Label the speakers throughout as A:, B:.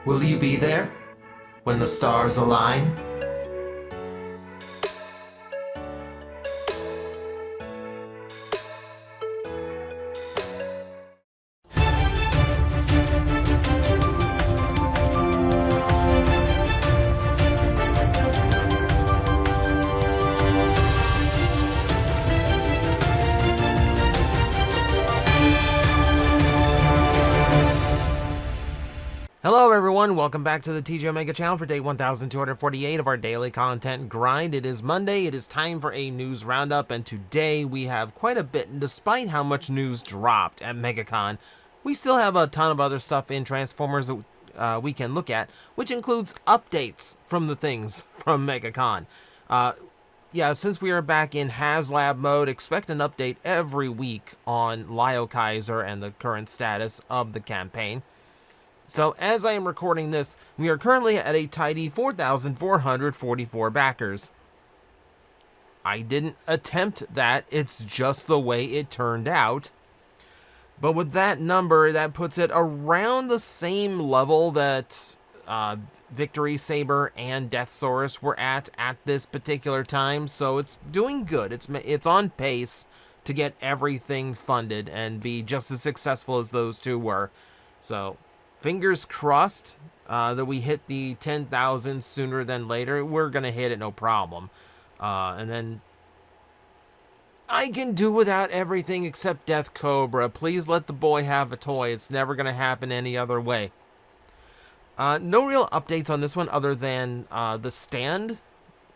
A: Will you be there when the stars align?
B: Hello everyone, welcome back to the TJOmega channel for day 1248 of our daily content grind. It is Monday, it is time for a news roundup, and today we have quite a bit. And despite how much news dropped at MegaCon, we still have a ton of other stuff in Transformers that we can look at, which includes updates from the things from MegaCon. Yeah, since we are back in HasLab mode, expect an update every week on Lio Kaiser and the current status of the campaign. So, as I am recording this, we are currently at a tidy 4,444 backers. I didn't attempt that, it's just the way it turned out. But with that number, that puts it around the same level that Victory Saber and Deathsaurus were at this particular time, so it's doing good. It's on pace to get everything funded and be just as successful as those two were. So, fingers crossed that we hit the 10,000 sooner than later. We're going to hit it no problem. And then I can do without everything except Death Cobra. Please let the boy have a toy. It's never going to happen any other way. No real updates on this one other than the stand.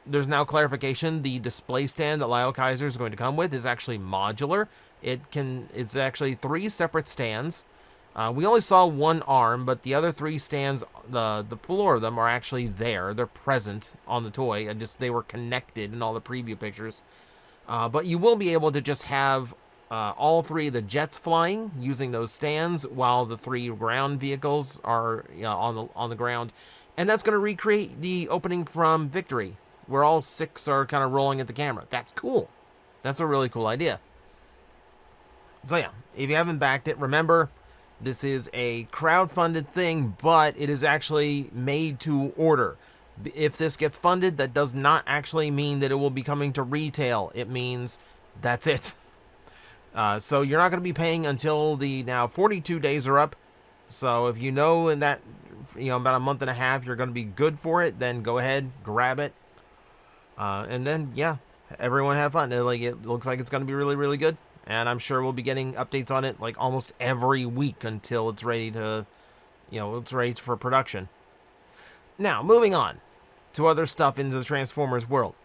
B: There's now clarification. The display stand that Lio Kaiser is going to come with is actually modular. It's actually 3 separate stands. We only saw one arm, but the other 3 stands, the floor of them are actually there. They're present on the toy, and they were connected in all the preview pictures. But you will be able to just have all 3 of the jets flying using those stands, while the 3 ground vehicles are on the ground, and that's going to recreate the opening from Victory, where all 6 are kind of rolling at the camera. That's cool. That's a really cool idea. So yeah, if you haven't backed it, remember, this is a crowdfunded thing, but it is actually made to order. If this gets funded, that does not actually mean that it will be coming to retail. It means that's it. So you're not going to be paying until the now 42 days are up. So if you know in that, about a month and a half, you're going to be good for it, then go ahead, grab it. And then, yeah, everyone have fun. It looks like it's going to be really, really good. And I'm sure we'll be getting updates on it like almost every week until it's ready to, it's ready for production. Now, moving on to other stuff in the Transformers world.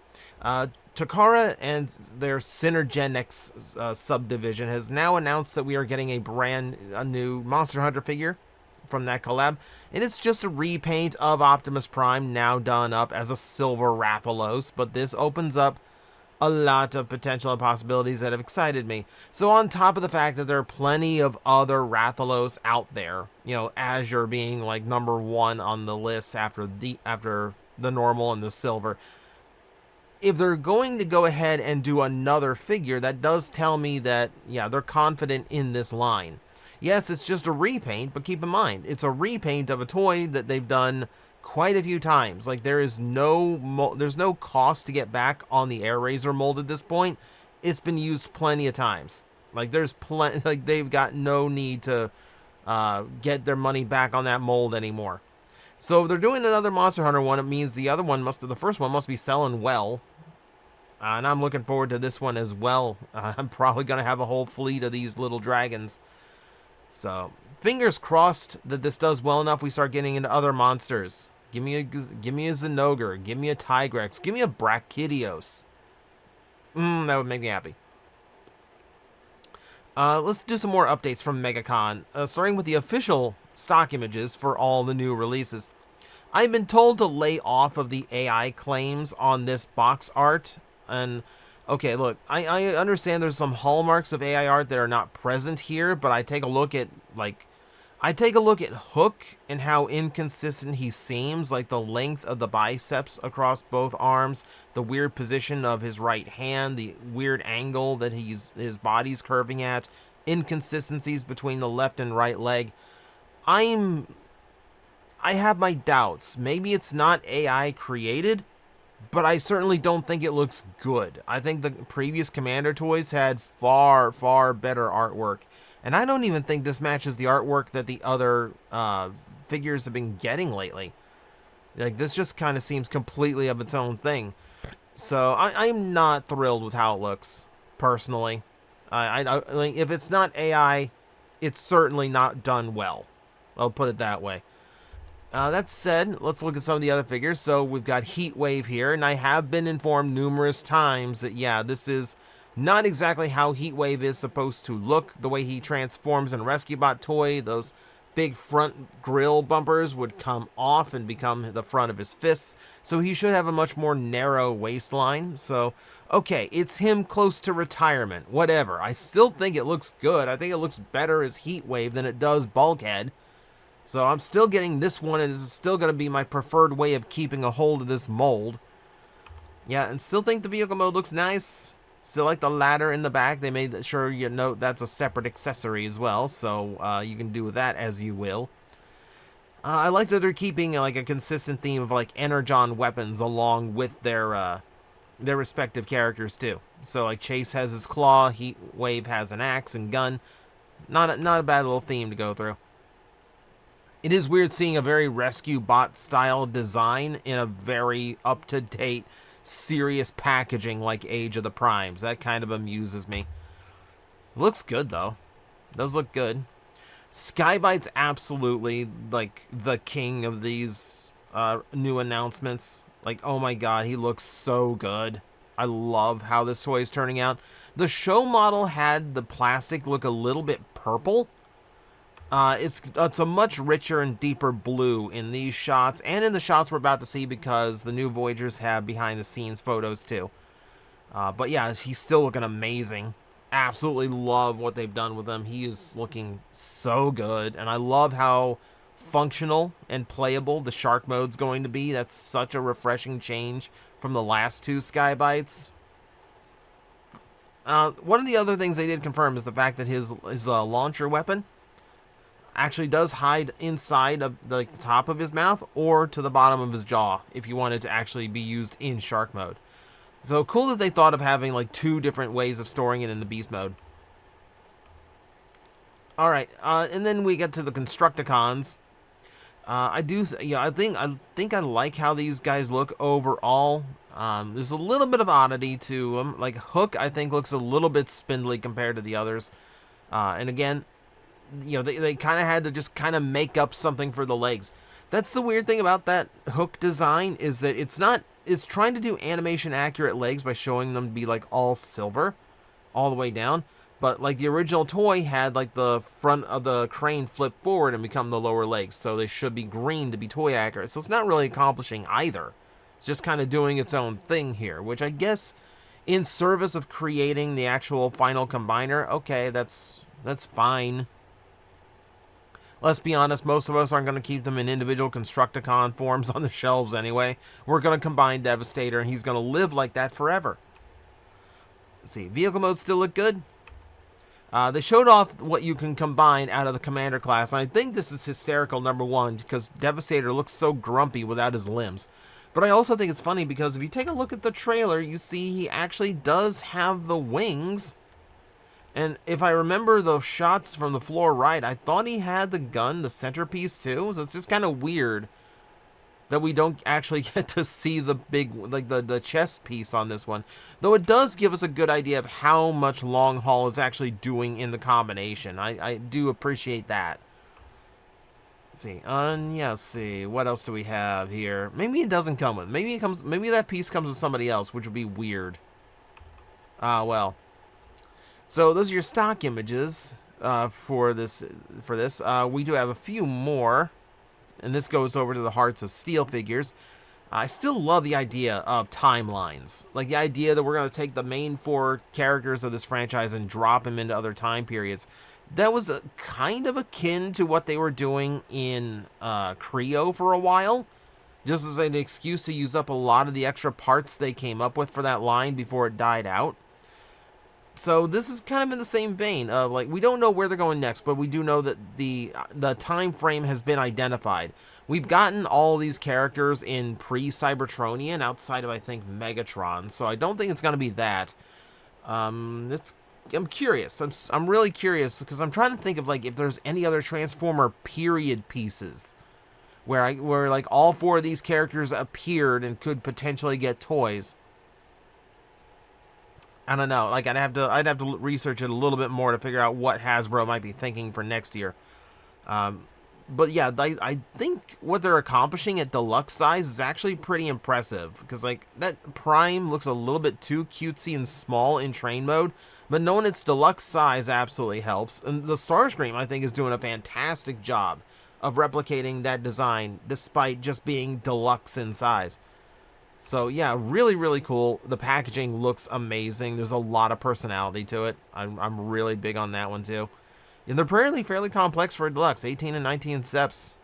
B: Takara and their Synergenex subdivision has now announced that we are getting a new Monster Hunter figure from that collab. And it's just a repaint of Optimus Prime, now done up as a silver Rathalos. But this opens up a lot of potential and possibilities that have excited me. So on top of the fact that there are plenty of other Rathalos out there, Azure being like #1 on the list after the normal and the silver. If they're going to go ahead and do another figure, that does tell me that, yeah, they're confident in this line. Yes, it's just a repaint, but keep in mind, it's a repaint of a toy that they've done quite a few times. Like, there's no cost to get back on the Air Razor mold at this point. It's been used plenty of times. Like, they've got no need to get their money back on that mold anymore. So if they're doing another Monster Hunter one, it means the first one must be selling well. And I'm looking forward to this one as well. I'm probably going to have a whole fleet of these little dragons. So, fingers crossed that this does well enough we start getting into other monsters. Give me a Zenogre. Give me a Tigrex. Give me a Brachydios. That would make me happy. Let's do some more updates from MegaCon, starting with the official stock images for all the new releases. I've been told to lay off of the AI claims on this box art, and okay, look, I understand there's some hallmarks of AI art that are not present here, but I take a look at Hook and how inconsistent he seems, like the length of the biceps across both arms, the weird position of his right hand, the weird angle that his body's curving at, inconsistencies between the left and right leg. I have my doubts. Maybe it's not AI created, but I certainly don't think it looks good. I think the previous Commander toys had far, far better artwork. And I don't even think this matches the artwork that the other figures have been getting lately. Like, this just kind of seems completely of its own thing. So, I'm not thrilled with how it looks, personally. Like, if it's not AI, it's certainly not done well. I'll put it that way. That said, let's look at some of the other figures. So we've got Heatwave here, and I have been informed numerous times that, yeah, this is not exactly how Heatwave is supposed to look. The way he transforms in Rescue Bot toy, those big front grill bumpers would come off and become the front of his fists. So he should have a much more narrow waistline. So, okay, it's him close to retirement. Whatever. I still think it looks good. I think it looks better as Heatwave than it does Bulkhead. So I'm still getting this one, and this is still going to be my preferred way of keeping a hold of this mold. Yeah, and still think the vehicle mode looks nice. Still like the ladder in the back. They made sure you note that's a separate accessory as well, so you can do with that as you will. I like that they're keeping like a consistent theme of like energon weapons along with their respective characters too. So like Chase has his claw, Heatwave has an axe and gun. Not a bad little theme to go through. It is weird seeing a very Rescue Bot style design in a very up-to-date, serious packaging like Age of the Primes. That kind of amuses me. Looks good, though. Does look good. Skybite's absolutely, like, the king of these new announcements. Like, oh my god, he looks so good. I love how this toy is turning out. The show model had the plastic look a little bit purple. It's a much richer and deeper blue in these shots, and in the shots we're about to see because the new Voyagers have behind-the-scenes photos too. But yeah, he's still looking amazing. Absolutely love what they've done with him. He is looking so good, and I love how functional and playable the Shark mode's going to be. That's such a refreshing change from the last two Skybites. One of the other things they did confirm is the fact that his launcher weapon actually does hide inside of the top of his mouth or to the bottom of his jaw if you want it to actually be used in Shark mode. So cool that they thought of having like two different ways of storing it in the Beast mode. Alright, and then we get to the Constructicons. I think I like how these guys look overall. There's a little bit of oddity to them. Like Hook, I think, looks a little bit spindly compared to the others. And again, you know, they kind of had to just kind of make up something for the legs. That's the weird thing about that Hook design, is that it's trying to do animation accurate legs by showing them to be like all silver all the way down. But like the original toy had like the front of the crane flip forward and become the lower legs. So they should be green to be toy accurate. So it's not really accomplishing either. It's just kind of doing its own thing here, which I guess in service of creating the actual final combiner, okay, that's fine. Let's be honest, most of us aren't going to keep them in individual Constructicon forms on the shelves anyway. We're going to combine Devastator, and he's going to live like that forever. Let's see, vehicle modes still look good. They showed off what you can combine out of the Commander class, and I think this is hysterical, number one, because Devastator looks so grumpy without his limbs. But I also think it's funny because if you take a look at the trailer, you see he actually does have the wings. And if I remember the shots from the floor right, I thought he had the gun, the centerpiece too. So it's just kind of weird that we don't actually get to see the big, like the chest piece on this one. Though it does give us a good idea of how much Long Haul is actually doing in the combination. I do appreciate that. Let's see, yeah, let's see, what else do we have here? Maybe it doesn't come with, maybe that piece comes with somebody else, which would be weird. Well. So those are your stock images for this. We do have a few more, and this goes over to the Hearts of Steel figures. I still love the idea of timelines, like the idea that we're going to take the main 4 characters of this franchise and drop them into other time periods. That was kind of akin to what they were doing in Creo for a while, just as an excuse to use up a lot of the extra parts they came up with for that line before it died out. So this is kind of in the same vein of, like, we don't know where they're going next, but we do know that the time frame has been identified. We've gotten all these characters in pre-Cybertronian outside of, I think, Megatron, so I don't think it's going to be that. I'm curious. I'm really curious because I'm trying to think of, like, if there's any other Transformer period pieces where like all 4 of these characters appeared and could potentially get toys. I don't know. Like, I'd have to research it a little bit more to figure out what Hasbro might be thinking for next year. But yeah, I think what they're accomplishing at deluxe size is actually pretty impressive. Because, like, that Prime looks a little bit too cutesy and small in train mode. But knowing its deluxe size absolutely helps. And the Starscream, I think, is doing a fantastic job of replicating that design despite just being deluxe in size. So yeah, really, really cool. The packaging looks amazing. There's a lot of personality to it. I'm really big on that one too. And they're fairly complex for a deluxe, 18 and 19 steps.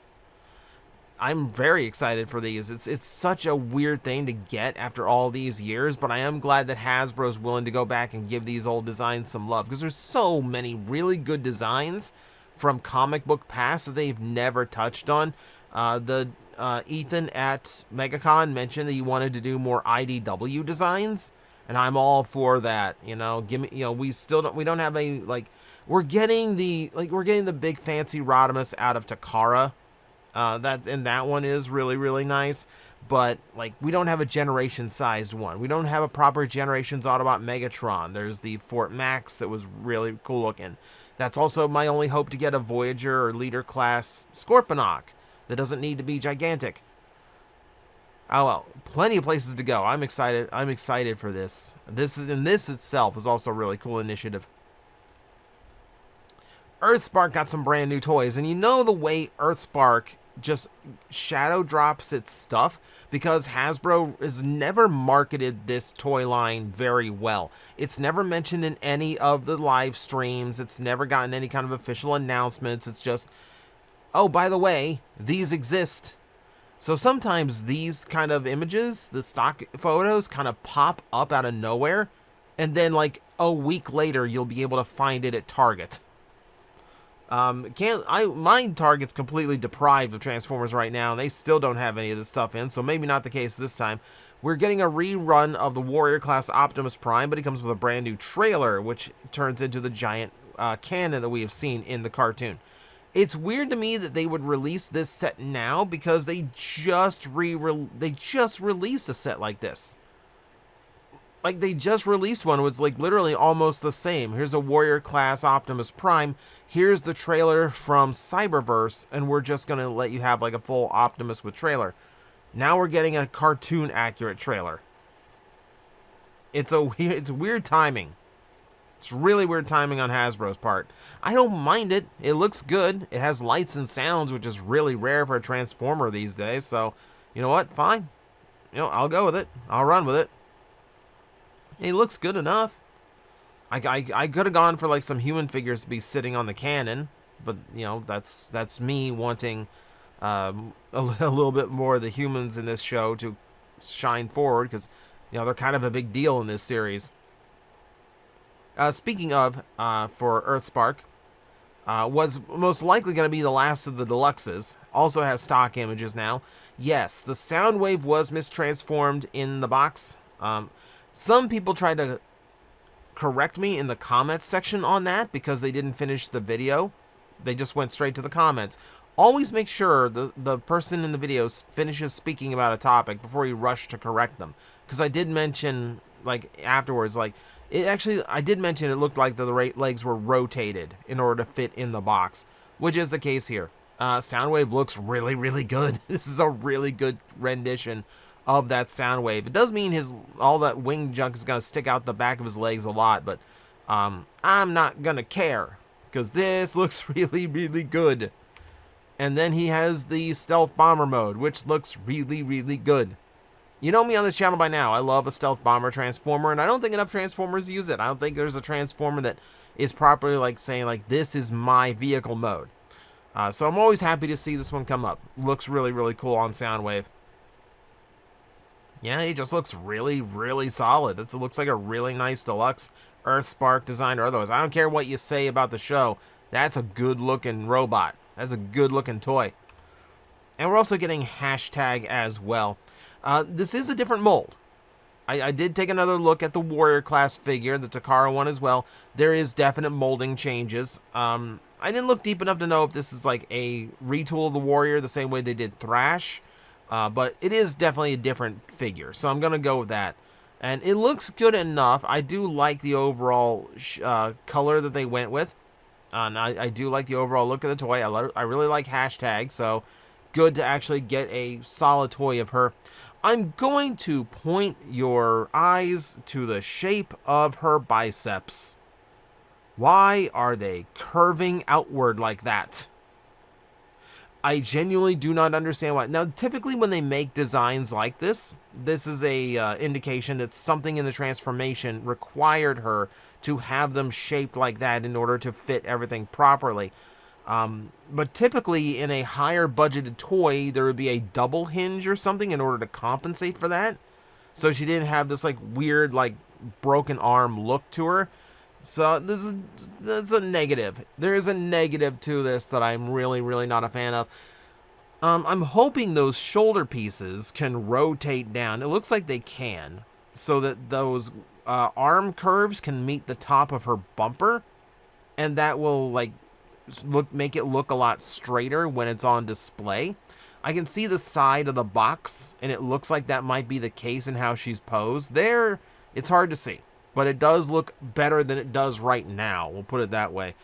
B: I'm very excited for these. It's such a weird thing to get after all these years, but I am glad that Hasbro's willing to go back and give these old designs some love, because there's so many really good designs from comic book past that they've never touched on. Ethan at MegaCon mentioned that he wanted to do more IDW designs, and I'm all for that. You know, give me, you know, we don't have any, like, we're getting the big fancy Rodimus out of Takara. That one is really, really nice, but, like, we don't have a generation sized one. We don't have a proper Generations Autobot Megatron. There's the Fort Max that was really cool looking. That's also my only hope to get a Voyager or Leader class Scorponok that doesn't need to be gigantic. Oh well, plenty of places to go. I'm excited. I'm excited for this. This itself is also a really cool initiative. Earthspark got some brand new toys, and you know the way Earthspark just shadow drops its stuff, because Hasbro has never marketed this toy line very well. It's never mentioned in any of the live streams. It's never gotten any kind of official announcements. It's just, oh, by the way, these exist. So sometimes these kind of images, the stock photos, kind of pop up out of nowhere, and then like a week later you'll be able to find it at Target. My Target's completely deprived of Transformers right now, and they still don't have any of this stuff in, so maybe not the case this time. We're getting a rerun of the Warrior class Optimus Prime, but he comes with a brand new trailer, which turns into the giant cannon that we have seen in the cartoon. It's weird to me that they would release this set now, because they just released a set like this. Like, they just released one. It was like literally almost the same. Here's a Warrior class Optimus Prime. Here's the trailer from Cyberverse, and we're just gonna let you have like a full Optimus with trailer. Now we're getting a cartoon accurate trailer. It's weird timing. It's really weird timing on Hasbro's part. I don't mind it. It looks good. It has lights and sounds, which is really rare for a Transformer these days. So, you know what? Fine. You know, I'll go with it. I'll run with it. It looks good enough. I could have gone for like some human figures to be sitting on the cannon, but you know, that's me wanting a little bit more of the humans in this show to shine forward, because you know they're kind of a big deal in this series. Speaking of, for Earthspark, was most likely going to be the last of the deluxes. Also has stock images now. Yes, the Soundwave was mistransformed in the box. Some people tried to correct me in the comments section on that because they didn't finish the video. They just went straight to the comments. Always make sure the person in the video finishes speaking about a topic before you rush to correct them. Because I did mention, like, afterwards, like, I did mention it looked like the legs were rotated in order to fit in the box, which is the case here. Soundwave looks really, really good. This is a really good rendition of that Soundwave. It does mean all that wing junk is going to stick out the back of his legs a lot, but I'm not going to care, because this looks really, really good. And then he has the Stealth Bomber mode, which looks really, really good. You know me on this channel by now. I love a Stealth Bomber Transformer, and I don't think enough Transformers use it. I don't think there's a Transformer that is properly like saying, like, this is my vehicle mode. So I'm always happy to see this one come up. Looks really, really cool on Soundwave. Yeah, he just looks really, really solid. It looks like a really nice deluxe Earthspark design or otherwise. I don't care what you say about the show. That's a good-looking robot. That's a good-looking toy. And we're also getting hashtag as well. This is a different mold. I did take another look at the Warrior class figure, the Takara one as well. There is definite molding changes. I didn't look deep enough to know if this is like a retool of the Warrior the same way they did Thrash. But it is definitely a different figure, so I'm going to go with that. And it looks good enough. I do like the overall color that they went with. And I do like the overall look of the toy. I really like hashtag, so good to actually get a solid toy of her. I'm going to point your eyes to the shape of her biceps. Why are they curving outward like that? I genuinely do not understand why. Now, typically when they make designs like this is a indication that something in the transformation required her to have them shaped like that in order to fit everything properly. But typically in a higher budgeted toy, there would be a double hinge or something in order to compensate for that. So she didn't have this like weird, like broken arm look to her. So there's a negative. There is a negative to this that I'm really, really not a fan of. I'm hoping those shoulder pieces can rotate down. It looks like they can, so that those arm curves can meet the top of her bumper, and that will like make it look a lot straighter when it's on display. I can see the side of the box, and it looks like that might be the case in how she's posed. There, it's hard to see. But it does look better than it does right now. We'll put it that way.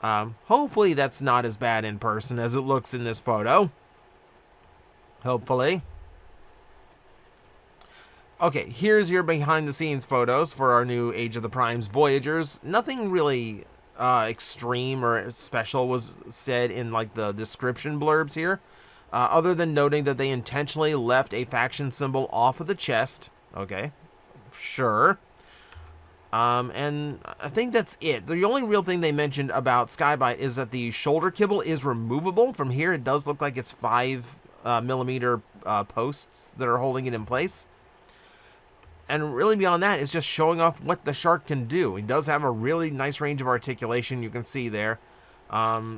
B: Hopefully that's not as bad in person as it looks in this photo. Hopefully. Okay, here's your behind-the-scenes photos for our new Age of the Primes Voyagers. Nothing really extreme or special was said in like the description blurbs here. Other than noting that they intentionally left a faction symbol off of the chest. Okay, sure. And I think that's it. The only real thing they mentioned about Skybite is that the shoulder kibble is removable. From here, it does look like it's 5mm posts that are holding it in place. And really beyond that, it's just showing off what the shark can do. He does have a really nice range of articulation, you can see there. Yeah,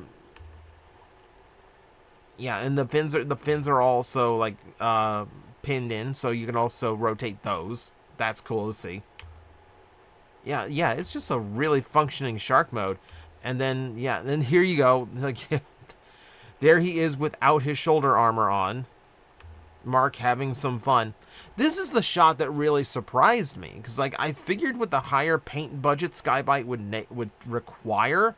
B: and the fins are also like pinned in, so you can also rotate those. That's cool to see. Yeah, it's just a really functioning shark mode. And then, yeah, then here you go. Like, there he is without his shoulder armor on. Mark having some fun. This is the shot that really surprised me. Because, like, I figured with the higher paint budget Skybite would require,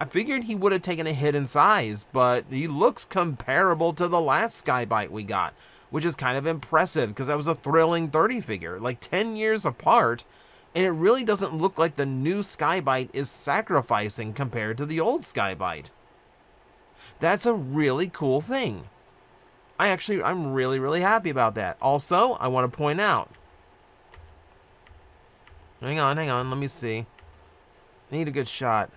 B: I figured he would have taken a hit in size. But he looks comparable to the last Skybite we got. Which is kind of impressive, because that was a thrilling 30 figure. Like, 10 years apart. And it really doesn't look like the new Skybite is sacrificing compared to the old Skybite. That's a really cool thing. I'm really, really happy about that. Also, I want to point out. Hang on, let me see. I need a good shot.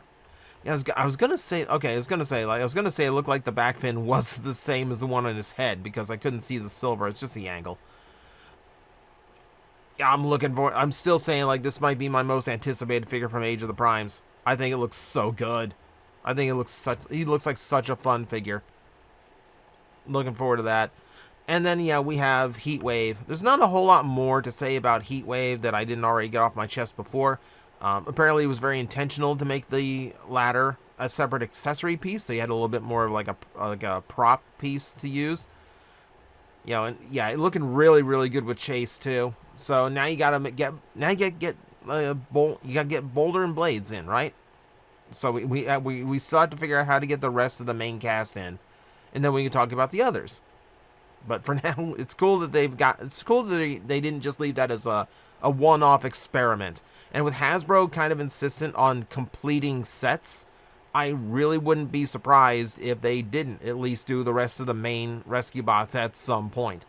B: Yeah, I was gonna say, okay, I was gonna say it looked like the back fin was the same as the one on his head, because I couldn't see the silver. It's just the angle. Yeah, I'm still saying, like, this might be my most anticipated figure from Age of the Primes. I think it looks so good. I think he looks like such a fun figure. Looking forward to that. And then, yeah, we have Heatwave. There's not a whole lot more to say about Heatwave that I didn't already get off my chest before. Apparently, it was very intentional to make the ladder a separate accessory piece, so you had a little bit more of like a prop piece to use. You know, and yeah, looking really, really good with Chase too. So now you gotta get Boulder and Blades in, right? So we still have to figure out how to get the rest of the main cast in, and then we can talk about the others. But for now, it's cool that they didn't just leave that as a one-off experiment. And with Hasbro kind of insistent on completing sets, I really wouldn't be surprised if they didn't at least do the rest of the main rescue bots at some point.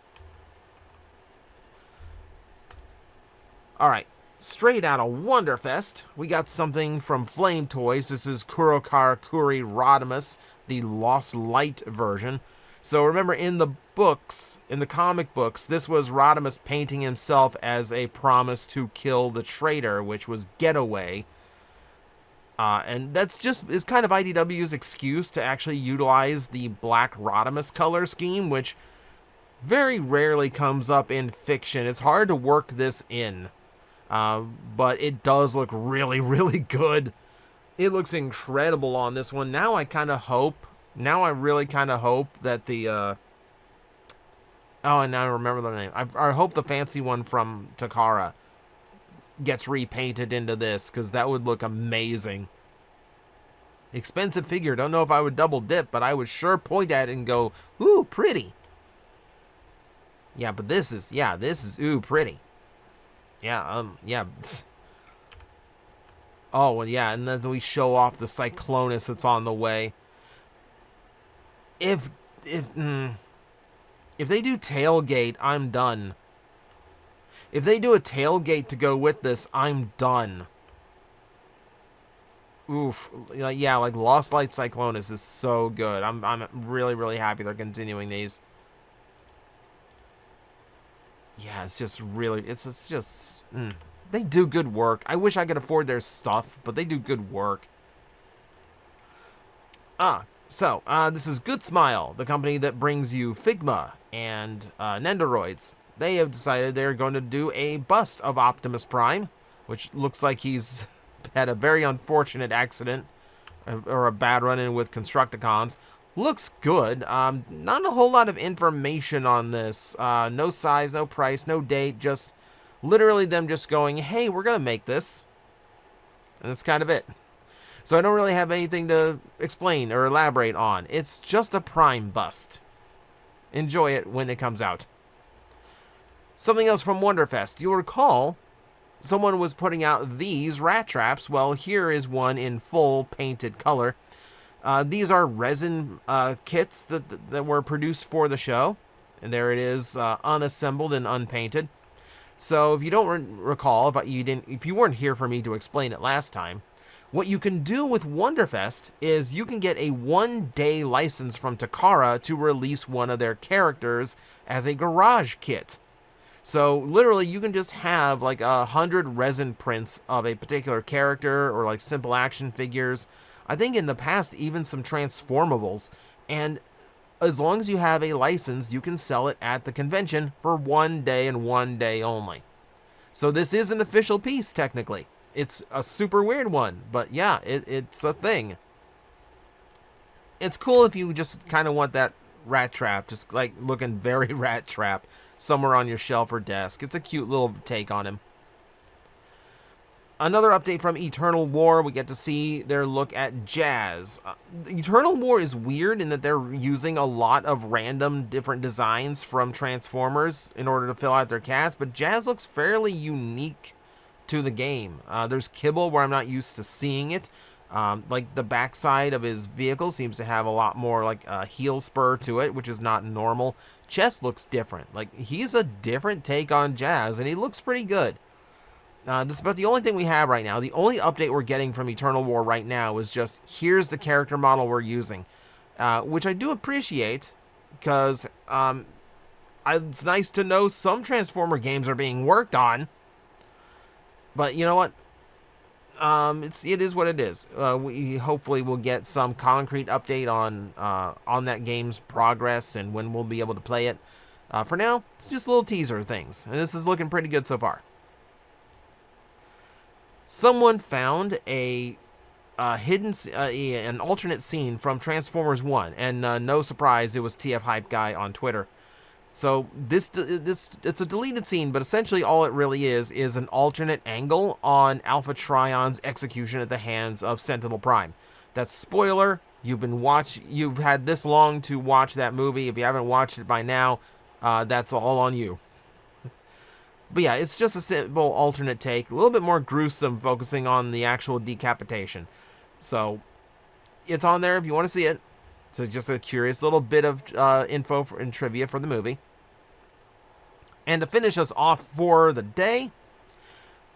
B: Alright, straight out of Wonderfest, we got something from Flame Toys. This is Kurokara Kuri Rodimus, the Lost Light version. So remember, in the books, in the comic books, this was Rodimus painting himself as a promise to kill the traitor, which was Getaway. And that's just is kind of IDW's excuse to actually utilize the black Rodimus color scheme, which very rarely comes up in fiction. It's hard to work this in, but it does look really, really good. It looks incredible on this one. Now I really kind of hope that the, oh, and now I remember the name. I hope the fancy one from Takara gets repainted into this, because that would look amazing. Expensive figure. Don't know if I would double dip, but I would sure point at it and go, ooh, pretty. Yeah, but this is, ooh, pretty. Yeah, yeah. Oh, well, yeah, and then we show off the Cyclonus that's on the way. If they do tailgate, I'm done. If they do a tailgate to go with this, I'm done. Oof. Yeah, like Lost Light Cyclonus is so good. I'm really, really happy they're continuing these. Yeah, it's just really, it's just, they do good work. I wish I could afford their stuff, but they do good work. So, this is Good Smile, the company that brings you Figma and Nendoroids. They have decided they're going to do a bust of Optimus Prime, which looks like he's had a very unfortunate accident or a bad run-in with Constructicons. Looks good. Not a whole lot of information on this. No size, no price, no date. Just literally them just going, hey, we're going to make this. And that's kind of it. So I don't really have anything to explain or elaborate on. It's just a Prime bust. Enjoy it when it comes out. Something else from Wonderfest. You'll recall someone was putting out these rat traps. Well, here is one in full painted color. These are resin kits that were produced for the show. And there it is, unassembled and unpainted. So if you don't recall, if you weren't here for me to explain it last time, what you can do with Wonderfest is you can get a 1-day license from Takara to release one of their characters as a garage kit. So literally you can just have like 100 resin prints of a particular character or like simple action figures. I think in the past even some transformables. And as long as you have a license, you can sell it at the convention for 1 day and 1 day only. So this is an official piece technically. It's a super weird one, but yeah, it's a thing. It's cool if you just kind of want that rat trap, just like looking very rat trap, somewhere on your shelf or desk. It's a cute little take on him. Another update from Eternal War, we get to see their look at Jazz. Eternal War is weird in that they're using a lot of random different designs from Transformers in order to fill out their cast, but Jazz looks fairly unique to the game. There's kibble where I'm not used to seeing it. Like the backside of his vehicle seems to have a lot more like a heel spur to it, which is not normal. Chest looks different. Like he's a different take on Jazz, and he looks pretty good. This is about the only thing we have right now. The only update we're getting from Eternal War right now is just here's the character model we're using, which I do appreciate because it's nice to know some Transformer games are being worked on. But you know what? It is what it is. We hopefully will get some concrete update on that game's progress and when we'll be able to play it. For now, it's just little teaser things, and this is looking pretty good so far. Someone found an alternate scene from Transformers 1, and no surprise, it was TF Hype Guy on Twitter. So it's a deleted scene, but essentially all it really is an alternate angle on Alpha Trion's execution at the hands of Sentinel Prime. That's spoiler. You've had this long to watch that movie. If you haven't watched it by now, that's all on you. But yeah, it's just a simple alternate take, a little bit more gruesome, focusing on the actual decapitation. So it's on there if you want to see it. So just a curious little bit of info and trivia for the movie. And to finish us off for the day,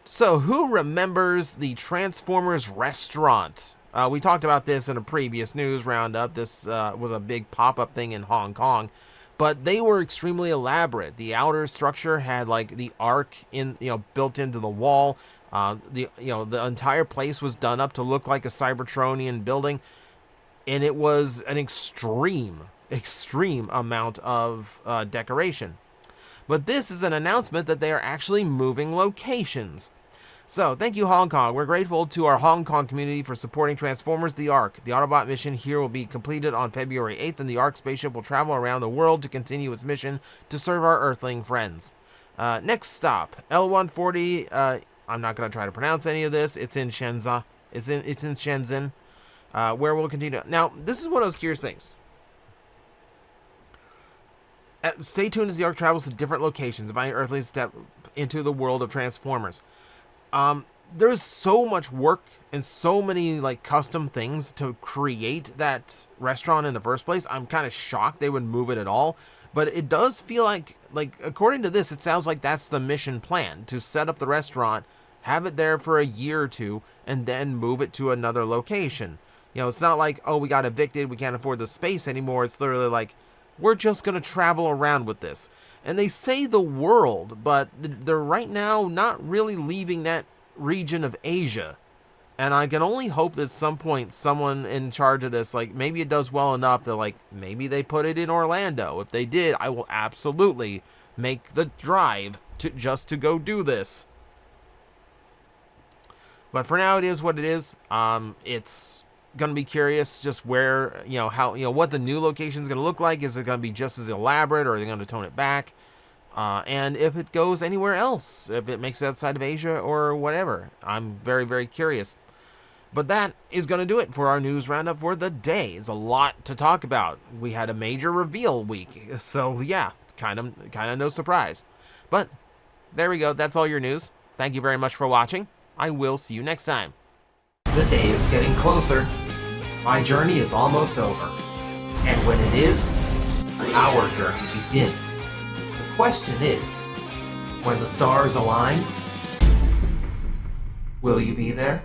B: so who remembers the Transformers restaurant We talked about this in a previous news roundup. This was a big pop-up thing in Hong Kong, but they were extremely elaborate. The outer structure had like the arc built into the wall. The entire place was done up to look like a Cybertronian building, and it was an extreme amount of decoration. But this is an announcement that they are actually moving locations. So, thank you, Hong Kong. We're grateful to our Hong Kong community for supporting Transformers The Ark. The Autobot mission here will be completed on February 8th, and the Ark spaceship will travel around the world to continue its mission to serve our Earthling friends. Next stop, L140. I'm not going to try to pronounce any of this. It's in Shenzhen. It's in Shenzhen, where we'll continue. Now, this is one of those curious things. Stay tuned as the Ark travels to different locations. Inviting Earthlings step into the world of Transformers. There's so much work and so many like custom things to create that restaurant in the first place. I'm kind of shocked they would move it at all, but it does feel like according to this, it sounds like that's the mission plan, to set up the restaurant, have it there for a year or two, and then move it to another location. It's not like, oh, we got evicted, we can't afford the space anymore. It's literally like, we're just going to travel around with this. And they say the world, but they're right now not really leaving that region of Asia. And I can only hope that at some point someone in charge of this, like maybe it does well enough that like maybe they put it in Orlando. If they did, I will absolutely make the drive to go do this. But for now, it is what it is. It's going to be curious just where, what the new location is going to look like. Is it going to be just as elaborate, or are they going to tone it back? And if it goes anywhere else, if it makes it outside of Asia or whatever, I'm very, very curious. But that is going to do it for our news roundup for the day. It's a lot to talk about. We had a major reveal week, so yeah, kind of no surprise. But there we go. That's all your news. Thank you very much for watching. I will see you next time.
A: The day is getting closer. My journey is almost over. And when it is, our journey begins. The question is, when the stars align, will you be there?